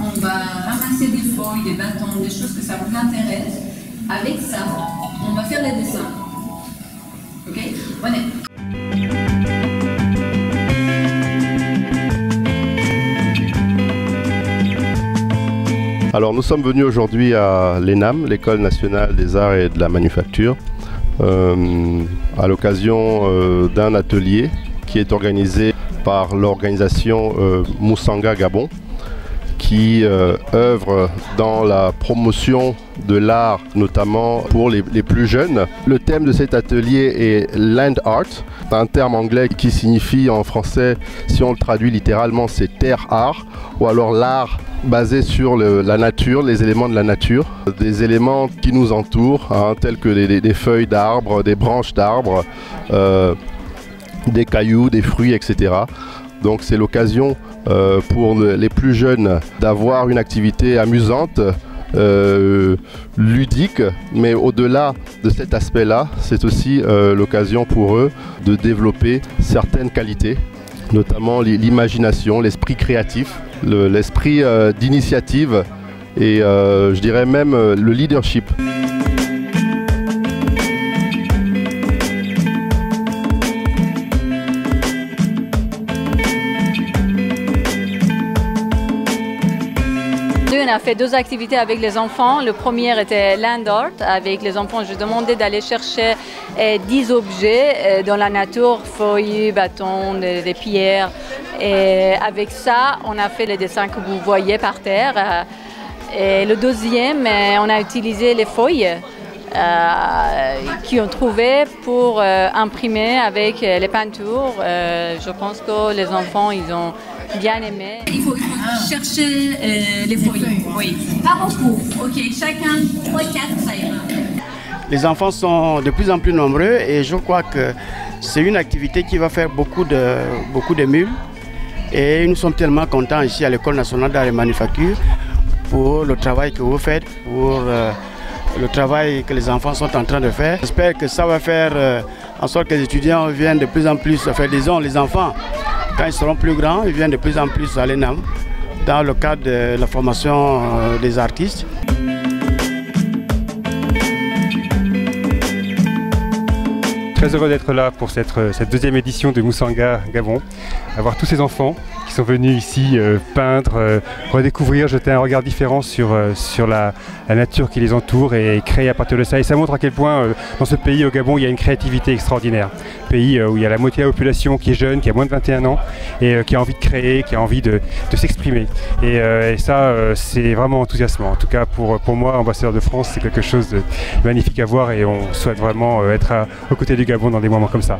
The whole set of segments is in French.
On va ramasser des feuilles, des bâtons, des choses que ça vous intéresse. Avec ça, on va faire les dessins. Ok? Venez. Alors nous sommes venus aujourd'hui à l'ENAM, l'École nationale des arts et de la manufacture, à l'occasion d'un atelier qui est organisé par l'organisation Musanga Gabon, qui œuvre dans la promotion de l'art, notamment pour les plus jeunes. Le thème de cet atelier est Land Art, un terme anglais qui signifie en français, si on le traduit littéralement, c'est terre art, ou alors l'art basé sur la nature, les éléments de la nature, des éléments qui nous entourent, hein, tels que des feuilles d'arbres, des branches d'arbres, des cailloux, des fruits, etc. Donc c'est l'occasion pour les plus jeunes d'avoir une activité amusante, ludique, mais au-delà de cet aspect-là, c'est aussi l'occasion pour eux de développer certaines qualités, notamment l'imagination, l'esprit créatif, l'esprit d'initiative et je dirais même le leadership. On a fait deux activités avec les enfants. Le premier était Land Art. Avec les enfants, je demandais d'aller chercher 10 objets dans la nature, feuilles, bâtons, des pierres. Et avec ça, on a fait les dessins que vous voyez par terre. Et le deuxième, on a utilisé les feuilles qui ont trouvé pour imprimer avec les peintures. Je pense que les enfants, ils ont bien aimé. Il faut chercher les feuilles. Oui. Pas beaucoup. Ok, chacun 3, 4, ça ira. Les enfants sont de plus en plus nombreux et je crois que c'est une activité qui va faire beaucoup d'émules. Et nous sommes tellement contents ici à l'École nationale d'art et manufacture pour le travail que vous faites, pour le travail que les enfants sont en train de faire. J'espère que ça va faire en sorte que les étudiants viennent de plus en plus, enfin disons les enfants, quand ils seront plus grands, ils viennent de plus en plus à l'ENAM dans le cadre de la formation des artistes. Très heureux d'être là pour cette deuxième édition de Musanga Gabon, avoir tous ces enfants qui sont venus ici peindre, redécouvrir, jeter un regard différent sur la nature qui les entoure et créer à partir de ça. Et ça montre à quel point dans ce pays, au Gabon, il y a une créativité extraordinaire. Un pays où il y a la moitié de la population qui est jeune, qui a moins de 21 ans et qui a envie de créer, qui a envie de s'exprimer. Et ça, c'est vraiment enthousiasmant. En tout cas, pour moi, ambassadeur de France, c'est quelque chose de magnifique à voir et on souhaite vraiment être aux côtés du Gabon dans des moments comme ça.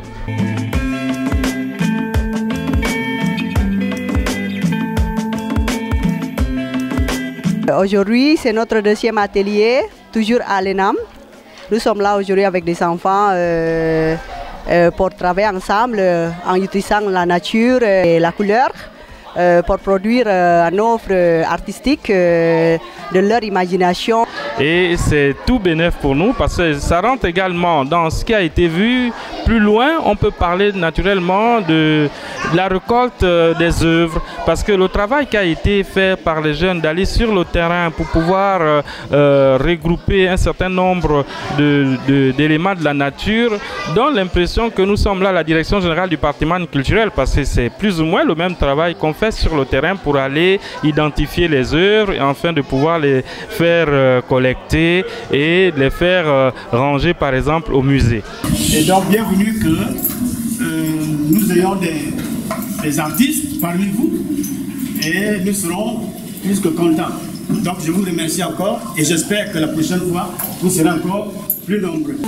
Aujourd'hui, c'est notre deuxième atelier, toujours à l'ENAM. Nous sommes là aujourd'hui avec des enfants pour travailler ensemble en utilisant la nature et la couleur pour produire une offre artistique de leur imagination. Et c'est tout bénéf pour nous parce que ça rentre également dans ce qui a été vu. Plus loin, on peut parler naturellement de la récolte des œuvres parce que le travail qui a été fait par les jeunes d'aller sur le terrain pour pouvoir regrouper un certain nombre d'éléments de la nature donne l'impression que nous sommes là à la direction générale du patrimoine culturel parce que c'est plus ou moins le même travail qu'on fait sur le terrain pour aller identifier les œuvres et enfin de pouvoir les faire collecter et les faire ranger par exemple au musée. Et donc bienvenue que nous ayons des artistes parmi vous et nous serons plus que contents. Donc je vous remercie encore et j'espère que la prochaine fois vous serez encore plus nombreux.